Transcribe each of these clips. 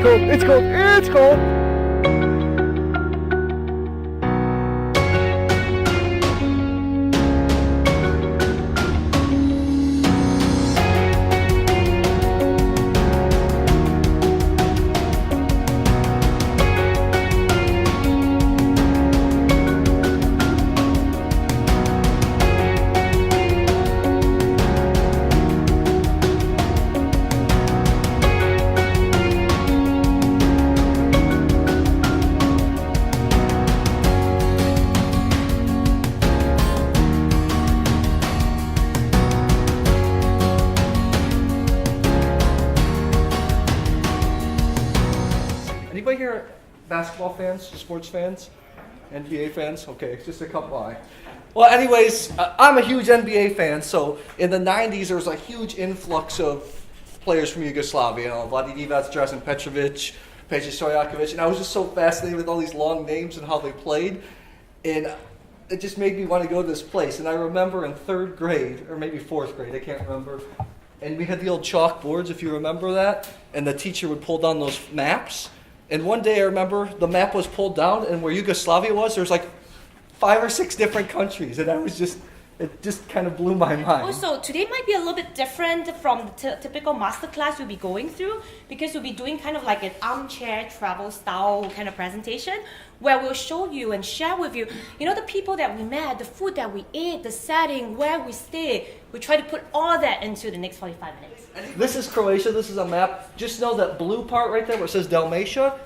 cold, it's cold, it's cold. Anybody here basketball fans, sports fans, NBA fans? Okay, just a couple. Well, anyways, I'm a huge NBA fan, so in the 90s there was a huge influx of players from Yugoslavia, Vlade Divac, Drazen Petrovic, Peja Stojakovic, and I was just so fascinated with all these long names and how they played, and it just made me want to go to this place. And I remember in 3rd grade, or maybe 4th grade, I can't remember, and we had the old chalkboards, if you remember that, and the teacher would pull down those maps. And one day I remember the map was pulled down, and where Yugoslavia was, there was like 5 or 6 different countries, and it just kind of blew my mind. Also, today might be a little bit different from the typical masterclass you'll be going through, because we'll be doing kind of like an armchair travel style kind of presentation, where we'll show you and share with you, the people that we met, the food that we ate, the setting, where we stay. We try to put all that into the next 45 minutes. This is Croatia. This is a map. Just know that blue part right there where it says Dalmatia,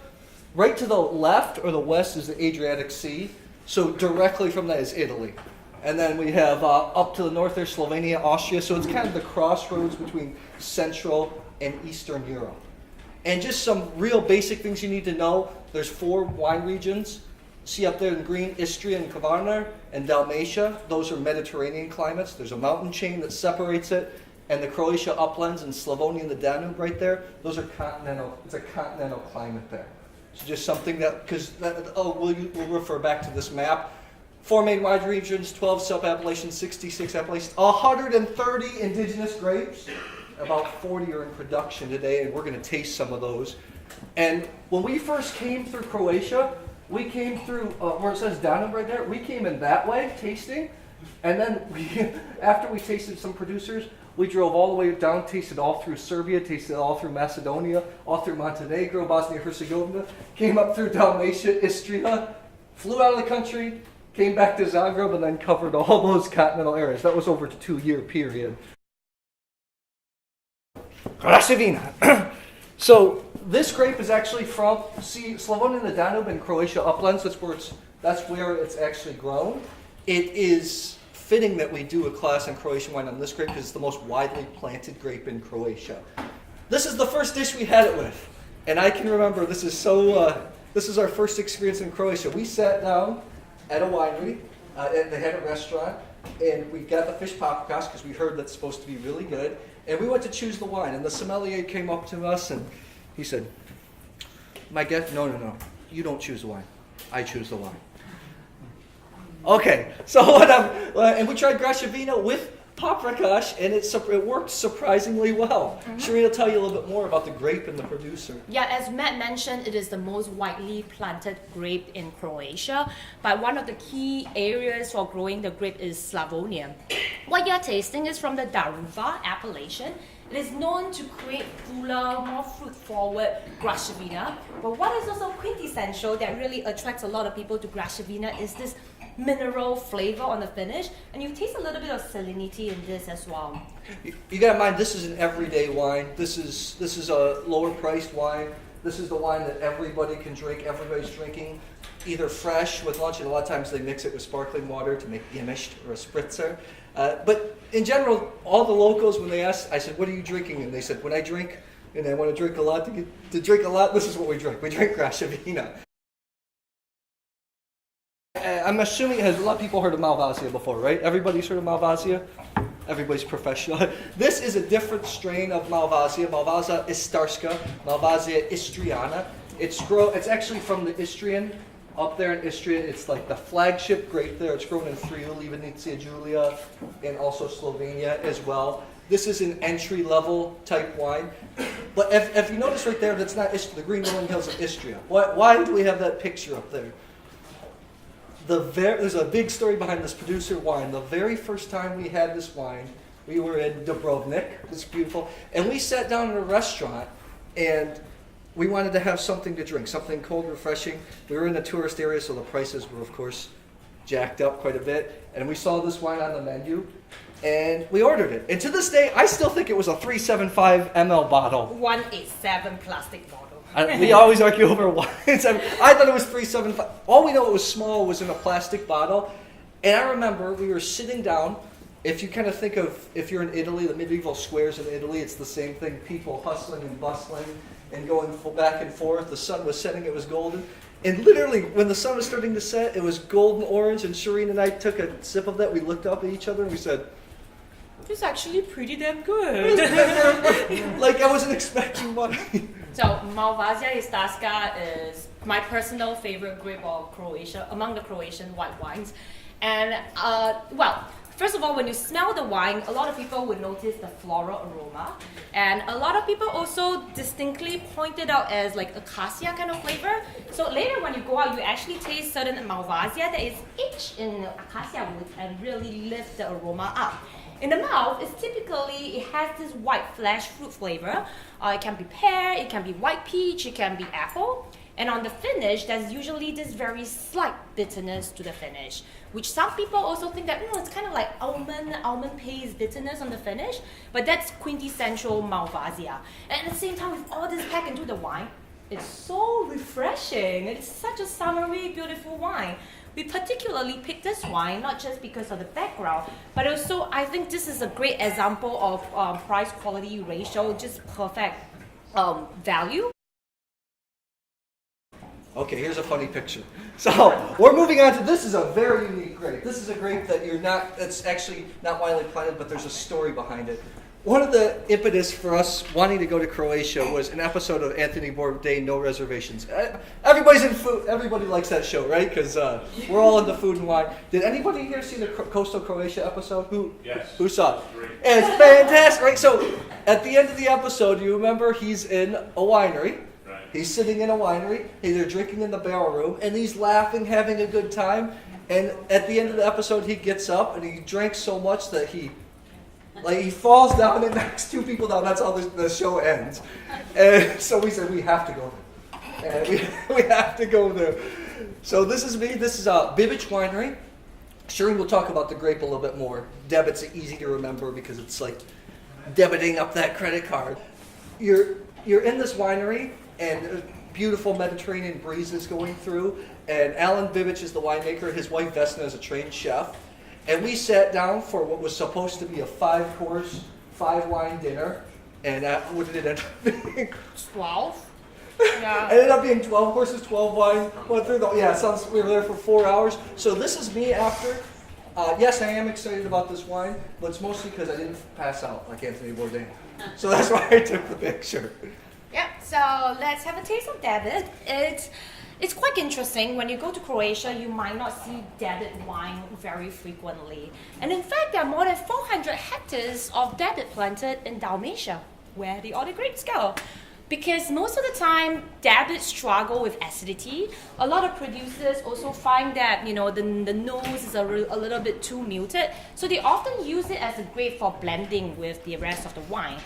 right to the left or the west is the Adriatic Sea. So directly from that is Italy. And then we have up to the north there, Slovenia, Austria. So it's kind of the crossroads between Central and Eastern Europe. And just some real basic things you need to know. There's 4 wine regions. See up there in green, Istria and Kvarner and Dalmatia. Those are Mediterranean climates. There's a mountain chain that separates it. And the Croatia uplands and Slavonia and the Danube right there, those are continental. It's a continental climate there. So just something that, we'll refer back to this map. 4 main wine regions, 12 sub-appellations, 66 appellations, 130 indigenous grapes. About 40 are in production today, and we're going to taste some of those. And when we first came through Croatia, we came through, where it says Danube right there, we came in that way, tasting. And then after we tasted some producers, we drove all the way down, tasted all through Serbia, tasted all through Macedonia, all through Montenegro, Bosnia-Herzegovina, came up through Dalmatia, Istria, flew out of the country, came back to Zagreb, and then covered all those continental areas. That was over a 2-year period. Graševina. So this grape is actually from Slavonia and the Danube and Croatia uplands. That's where it's actually grown. It is fitting that we do a class on Croatian wine on this grape because it's the most widely planted grape in Croatia. This is the first dish we had it with, and I can remember this is our first experience in Croatia. We sat down at a winery, they had a restaurant, and we got the fish paprikaš because we heard that's supposed to be really good, and we went to choose the wine, and the sommelier came up to us and he said, "My guest, no, you don't choose the wine, I choose the wine." Okay, so and we tried Graševina with paprikaš, and it worked surprisingly well. Shereen will tell you a little bit more about the grape and the producer. Yeah, as Matt mentioned, it is the most widely planted grape in Croatia, but one of the key areas for growing the grape is Slavonia. What you're tasting is from the Daruvar appellation. It is known to create fuller, more fruit-forward Graševina, but what is also quintessential that really attracts a lot of people to Graševina is this mineral flavor on the finish, and you taste a little bit of salinity in this as well. You got in mind, this is an everyday wine. This is a lower priced wine. This is the wine that everybody can drink. Everybody's drinking either fresh with lunch, and a lot of times they mix it with sparkling water to make gemišt or a spritzer. But in general, all the locals, when they asked, I said, "What are you drinking?" And they said, "When I drink, and I want to drink a lot, to drink a lot, this is what we drink. We drink Graševina." I'm assuming a lot of people heard of Malvazija before, right? Everybody's heard of Malvazija? Everybody's professional. This is a different strain of Malvazija. Malvazija istarska, Malvazija istriana. It's actually from the Istrian up there in Istria. It's like the flagship grape there. It's grown in Friuli, Venetia Giulia, and also Slovenia as well. This is an entry-level type wine. But if you notice right there, that's not Istria, the green rolling hills of Istria. Why do we have that picture up there? There's a big story behind this producer wine. The very first time we had this wine, we were in Dubrovnik. It's beautiful. And we sat down in a restaurant, and we wanted to have something to drink, something cold, refreshing. We were in the tourist area, so the prices were, of course, jacked up quite a bit. And we saw this wine on the menu, and we ordered it. And to this day, I still think it was a 375 ml bottle. 187 plastic bottle. We always argue over wine. I thought it was 375. All we know it was small, was in a plastic bottle. And I remember we were sitting down. If you kind of think of, if you're in Italy, the medieval squares in Italy, it's the same thing. People hustling and bustling and going back and forth. The sun was setting, it was golden. And literally, when the sun was starting to set, it was golden orange. And Shireen and I took a sip of that. We looked up at each other and we said, "It's actually pretty damn good." Like I wasn't expecting much. So Malvazija Istaska is my personal favorite grape of Croatia, among the Croatian white wines. And first of all, when you smell the wine, a lot of people would notice the floral aroma. And a lot of people also distinctly point it out as like acacia kind of flavor. So later when you go out, you actually taste certain Malvazija that is aged in acacia wood and really lift the aroma up. In the mouth, it has this white flesh fruit flavor. It can be pear, it can be white peach, it can be apple. And on the finish, there's usually this very slight bitterness to the finish, which some people also think that it's kind of like almond paste bitterness on the finish, but that's quintessential Malvazija. And at the same time, with all this packed into the wine, it's so refreshing. It's such a summery, beautiful wine. We particularly picked this wine not just because of the background, but also I think this is a great example of price-quality ratio, just perfect value. Okay, here's a funny picture. So we're moving on to, this is a very unique grape. This is a grape that it's actually not widely planted, but there's a story behind it. One of the impetus for us wanting to go to Croatia was an episode of Anthony Bourdain, No Reservations. Everybody's in food. Everybody likes that show, right? Because we're all into food and wine. Did anybody here see the Coastal Croatia episode? Yes. Who saw it? And it's fantastic, right? So at the end of the episode, you remember he's in a winery. Right. He's sitting in a winery. They're drinking in the barrel room, and he's laughing, having a good time. And at the end of the episode, he gets up and he drinks so much that he falls down and knocks two people down. That's how the show ends. And so we said, we have to go there. And we have to go there. So this is me. This is Bibich Winery. Shireen will talk about the grape a little bit more. Debit's easy to remember because it's like debiting up that credit card. You're in this winery, and beautiful Mediterranean breezes going through. And Alan Bibich is the winemaker. His wife Vesna is a trained chef. And we sat down for what was supposed to be a 5-course, 5-wine dinner. And what did it end up being? 12. Yeah. It ended up being 12 courses, 12 wine. We were there for 4 hours. So this is me after. Yes, I am excited about this wine, but it's mostly because I didn't pass out like Anthony Bourdain. So that's why I took the picture. Yeah, so let's have a taste of Debit. It's quite interesting. When you go to Croatia, you might not see Debit wine very frequently. And in fact, there are more than 400 hectares of Debit planted in Dalmatia, where the other grapes go. Because most of the time, Debit struggle with acidity. A lot of producers also find that, the nose is a little bit too muted. So they often use it as a grape for blending with the rest of the wine.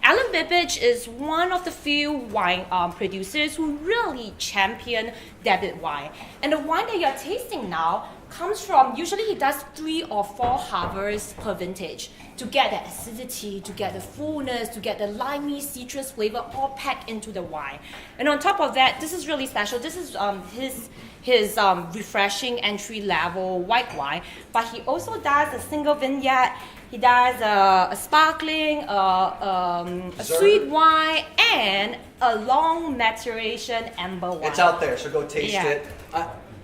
Alan Bibich is one of the few wine producers who really champion Debit wine. And the wine that you're tasting now comes from, usually he does 3 or 4 harvests per vintage to get the acidity, to get the fullness, to get the limey citrus flavor all packed into the wine. And on top of that, this is really special. This is his refreshing entry-level white wine, but he also does a single vineyard. He does a sparkling, a sweet wine, and a long maturation amber wine. It's out there, so go taste it.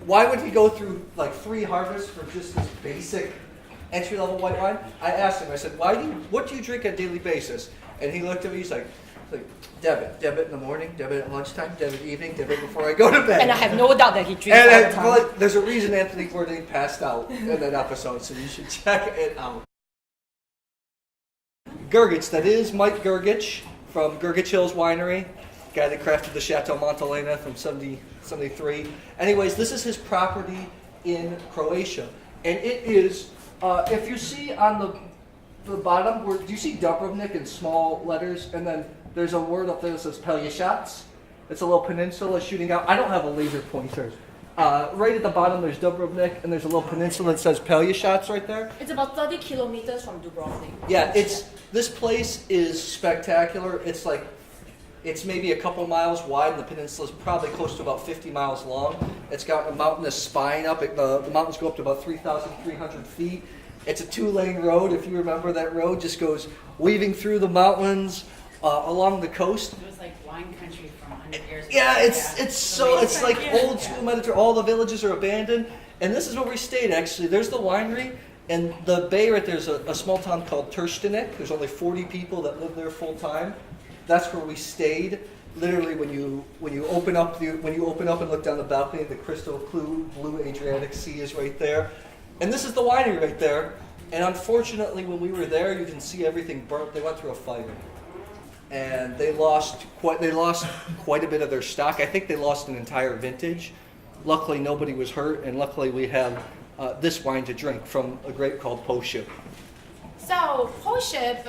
Why would he go through like 3 harvests for just this basic entry-level white wine? I asked him, I said, what do you drink on a daily basis? And he looked at me, he's like, It's like debit in the morning, debit at lunchtime, debit evening, debit before I go to bed. And I have no doubt that he drinks all the time. Well, there's a reason Anthony Bourdain passed out in that episode, so you should check it out. Grgić, that is Mike Grgić from Grgić Hills Winery, guy that crafted the Chateau Montelena from 73. Anyways, this is his property in Croatia, and it is, if you see on the bottom, do you see Dubrovnik in small letters, and then there's a word up there that says Pelješac? It's a little peninsula shooting out. I don't have a laser pointer. Right at the bottom, there's Dubrovnik, and there's a little peninsula that says Pelješac right there. It's about 30 kilometers from Dubrovnik. Yeah, this place is spectacular. It's maybe a couple miles wide, and the peninsula is probably close to about 50 miles long. It's got a mountainous spine up. The mountains go up to about 3,300 feet. It's a 2-lane road. If you remember, that road just goes weaving through the mountains along the coast. It was like wine country from 100 years ago. Yeah, it's like old school Mediterranean. All the villages are abandoned, and this is where we stayed. Actually, there's the winery, and the bay right there's a small town called Trstenik. There's only 40 people that live there full time. That's where we stayed. Literally, when you open up and look down the balcony, the crystal blue Adriatic Sea is right there, and this is the winery right there. And unfortunately, when we were there, you can see everything burnt. They went through a fire, and they lost quite a bit of their stock. I think they lost an entire vintage. Luckily, nobody was hurt, and luckily we have this wine to drink from a grape called Pošip. So, Pošip,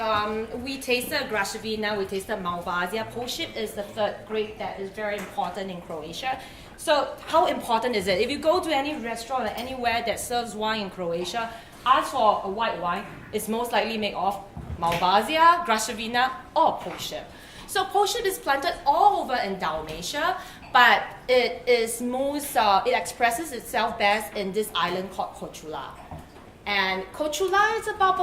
we tasted Graševina, we tasted Malvazija. Pošip is the third grape that is very important in Croatia. So, how important is it? If you go to any restaurant or anywhere that serves wine in Croatia, ask for a white wine, it's most likely made of Malvazija, Graševina, or Pošip. So, Pošip is planted all over in Dalmatia, but it expresses itself best in this island called Korčula. And Korčula is about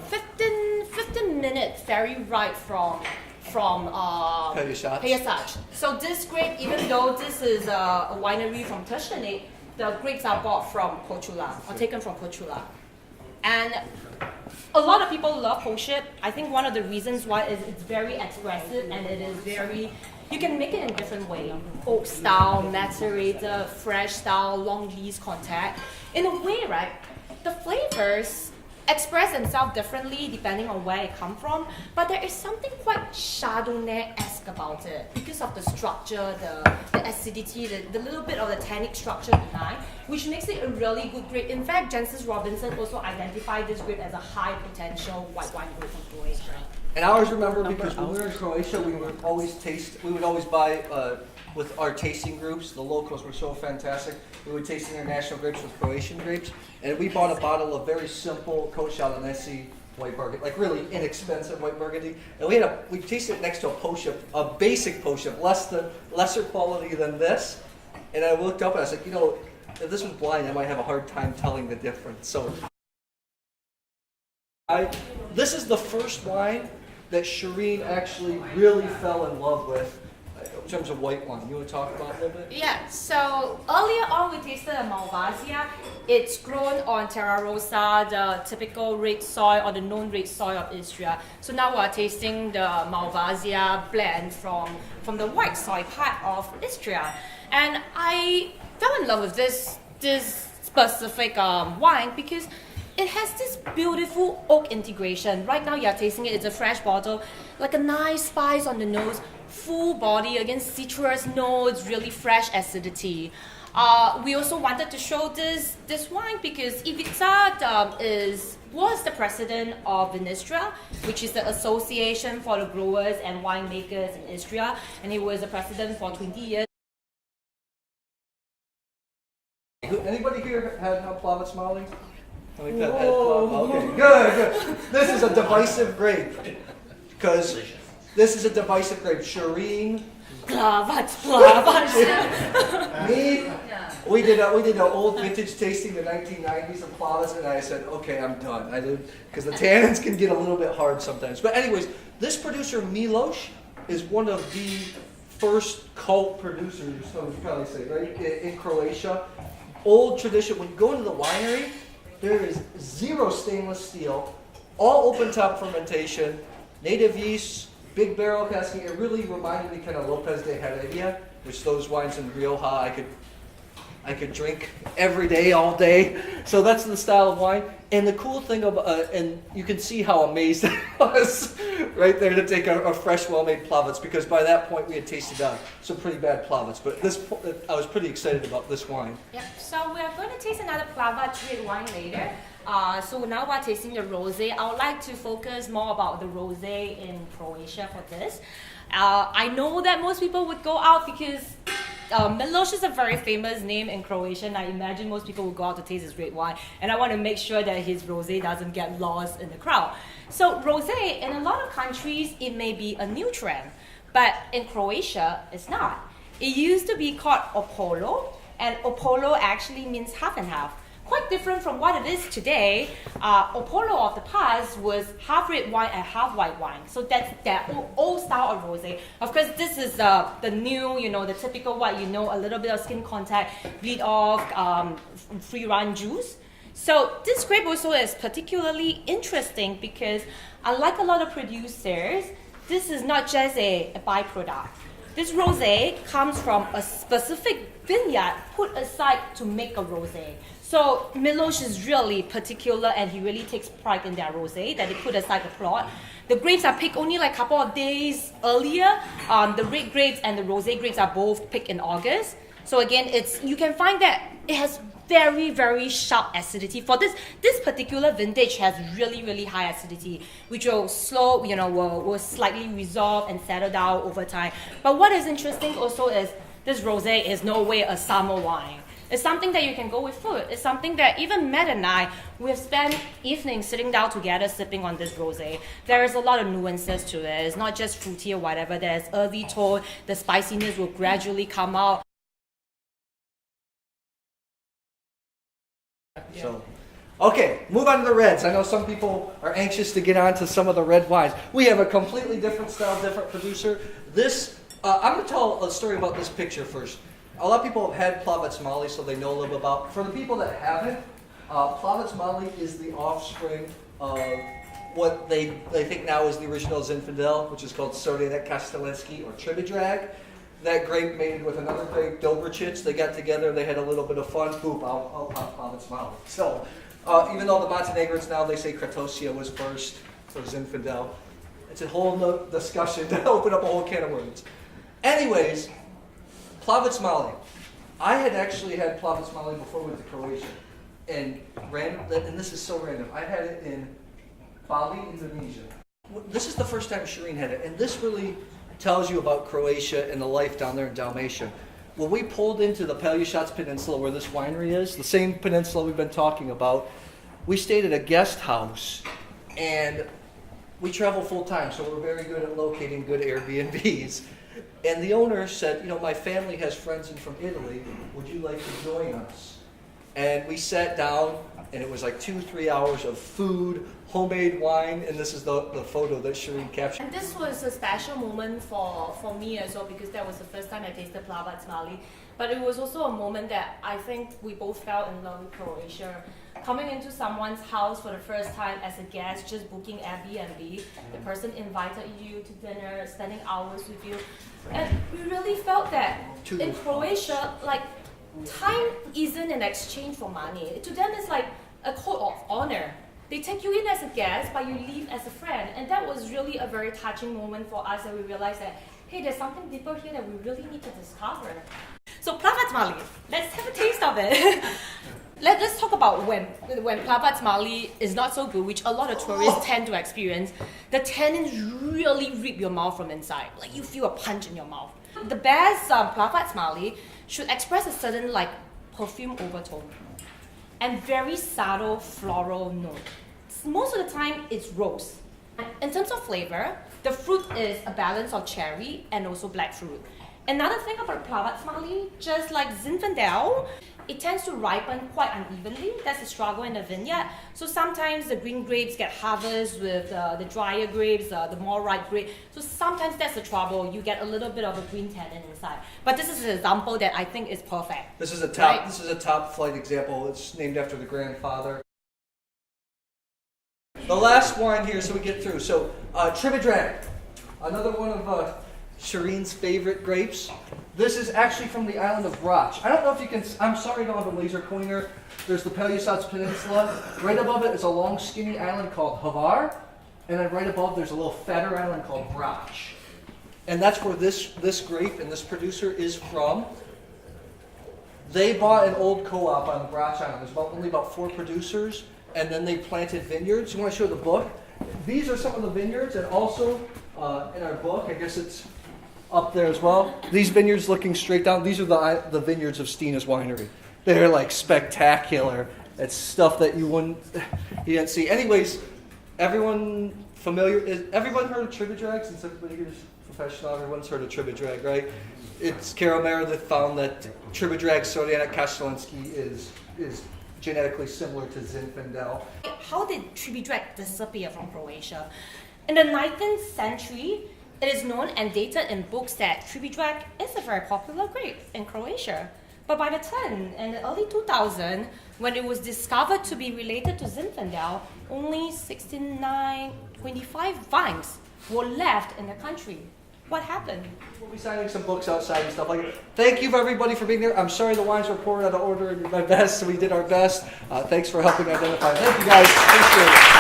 15 minutes ferry ride from Pelješac. So this grape, even though this is a winery from Trstenik, the grapes are bought from Korčula, or taken from Korčula. And a lot of people love Pošip. I think one of the reasons why is it's very expressive, and it is very, you can make it in different ways. Oak style, macerated, fresh style, long lees contact. In a way, right, the flavors express themselves differently depending on where it comes from, but there is something quite Chardonnay-esque about it because of the structure, the acidity, the little bit of the tannic structure behind, which makes it a really good grape. In fact, Jancis Robinson also identified this grape as a high potential white wine grape from Croatia. And I always remember because when we were in Croatia, we would always buy with our tasting groups. The locals were so fantastic. We would taste international grapes with Croatian grapes, and we bought a bottle of very simple Côte Chalonnaise white Burgundy, like really inexpensive white Burgundy, and we tasted it next to a Pošip, a basic Pošip, lesser quality than this. And I looked up and I was like, if this was blind, I might have a hard time telling the difference. So, this is the first wine that Shireen actually really fell in love with in terms of white wine. You want to talk about it a little bit? Yeah, so earlier on we tasted a Malvazija. It's grown on Terra Rosa, the typical red soil or the known red soil of Istria. So now we're tasting the Malvazija blend from the white soil part of Istria. And I fell in love with this specific wine because it has this beautiful oak integration. Right now you're tasting it, it's a fresh bottle, like a nice spice on the nose, full body, again citrus notes, really fresh acidity. We also wanted to show this wine because Ivica was the president of Vinistra, which is the association for the growers and winemakers in Istria, and he was the president for 20 years. Anybody here had Plavac Molly? Okay, good. This is a divisive grape. Because this is a divisive grape. Shireen. Plavac. Me. We did an old vintage tasting in the 1990s of Plavac, and I said, okay, I'm done. I did, because the tannins can get a little bit hard sometimes. But anyways, this producer, Miloš, is one of the first cult producers, so you probably say, right, in Croatia. Old tradition. When you go into the winery, there is zero stainless steel, all open top fermentation, native yeast, big barrel casking. It really reminded me kind of Lopez de Heredia, which those wines in Rioja I could drink every day, all day. So that's the style of wine. And the cool thing about, and you can see how amazed I was right there to take a fresh, well-made Plavac, because by that point we had tasted some pretty bad Plavacs. But I was pretty excited about this wine. Yep. So we are going to taste another Plavac red wine later. So now we're tasting the rosé. I would like to focus more about the rosé in Croatia for this. I know that most people would go out because Miloš is a very famous name in Croatia, and I imagine most people will go out to taste his red wine, and I want to make sure that his rosé doesn't get lost in the crowd. So rosé, in a lot of countries, it may be a new trend, but in Croatia, it's not. It used to be called Opolo, and Opolo actually means half and half. Quite different from what it is today. Opolo of the past was half red wine and half white wine. So that's that old style of rosé. Of course, this is the new, the typical what a little bit of skin contact, bleed off, free run juice. So this grape also is particularly interesting because unlike a lot of producers, this is not just a byproduct. This rosé comes from a specific vineyard put aside to make a rosé. So Miloš is really particular, and he really takes pride in their rosé that they put aside the plot. The grapes are picked only like a couple of days earlier. The red grapes and the rosé grapes are both picked in August. So again, you can find that it has very, very sharp acidity. For this particular vintage has really, really high acidity, which will will slightly resolve and settle down over time. But what is interesting also is this rosé is no way a summer wine. It's something that you can go with food. It's something that even Matt and I, we have spent evenings sitting down together sipping on this rosé. There is a lot of nuances to it. It's not just fruity or whatever. There's earthy tone. The spiciness will gradually come out. So, okay, move on to the reds. I know some people are anxious to get on to some of the red wines. We have a completely different style, different producer. I'm going to tell a story about this picture first. A lot of people have had Plavac Mali, so they know a little bit about. For the people that haven't, Plavac Mali is the offspring of what they think now is the original Zinfandel, which is called Sorina Castellinski or Tribidrag. That grape mated with another grape, Grgić. They got together, they had a little bit of fun. Boop, I'll pop Plavac Mali. So, even though the Montenegrins now, they say Kratosia was first for Zinfandel. It's a whole discussion to open up a whole can of worms. Anyways, Plavac Mali. I had actually had Plavac Mali before we went to Croatia. And this is so random. I had it in Bali, Indonesia. This is the first time Shireen had it. And this really tells you about Croatia and the life down there in Dalmatia. When we pulled into the Pelješac Peninsula where this winery is, the same peninsula we've been talking about, we stayed at a guest house. And we travel full time, so we're very good at locating good Airbnbs. And the owner said, my family has friends in from Italy. Would you like to join us? And we sat down, and it was like 2-3 hours of food, homemade wine, and this is the photo that Shireen captured. And this was a special moment for me as well, because that was the first time I tasted Plavac Mali. But it was also a moment that I think we both fell in love with Croatia. Coming into someone's house for the first time as a guest, just booking Airbnb, the person invited you to dinner, spending hours with you. And we really felt that in Croatia, time isn't an exchange for money. To them, it's like a code of honor. They take you in as a guest, but you leave as a friend. And that was really a very touching moment for us, that we realized that, hey, there's something deeper here that we really need to discover. So Plavac Mali, let's have a taste of it. Let's talk about when Plavac Mali is not so good, which a lot of tourists tend to experience. The tannins really rip your mouth from inside. Like you feel a punch in your mouth. The best Plavac Mali should express a certain perfume overtone and very subtle floral note. Most of the time, it's rose. In terms of flavor, the fruit is a balance of cherry and also black fruit. Another thing about Plavac Mali, just like Zinfandel, it tends to ripen quite unevenly. That's the struggle in the vineyard. So sometimes the green grapes get harvested with the drier grapes, the more ripe grape. So sometimes that's the trouble. You get a little bit of a green tannin inside. But this is an example that I think is perfect. This is a top flight example. It's named after the grandfather. The last wine here, so we get through. So Tribidrag. Another one of Shireen's favorite grapes. This is actually from the island of Grgić. I don't know if you can, I'm sorry I don't have a laser pointer. There's the Paleosas Peninsula. Right above it is a long skinny island called Hvar. And then right above there's a little fatter island called Grgić. And that's where this grape and this producer is from. They bought an old co-op on Grgić Island. There's only about 4 producers. And then they planted vineyards. You want to show the book? These are some of the vineyards, and also in our book, I guess it's up there as well. These vineyards looking straight down, these are the vineyards of Stina's winery. They're like spectacular. It's stuff that you didn't see. Anyways, everyone everyone heard of Tribidrag? Since everybody here is professional, everyone's heard of Tribidrag, right? It's Carol Meredith found that Tribidrag Sorianic Kastelinski is genetically similar to Zinfandel. How did Tribidrag disappear from Croatia? In the 19th century, it is known and dated in books that Tribidrag is a very popular grape in Croatia. But by the time, in the early 2000s, when it was discovered to be related to Zinfandel, only 25 vines were left in the country. What happened? We'll be signing some books outside and stuff like that. Thank you everybody for being here. I'm sorry the wines were poured out of order and my best, so we did our best. Thanks for helping identify. Thank you guys. Appreciate it.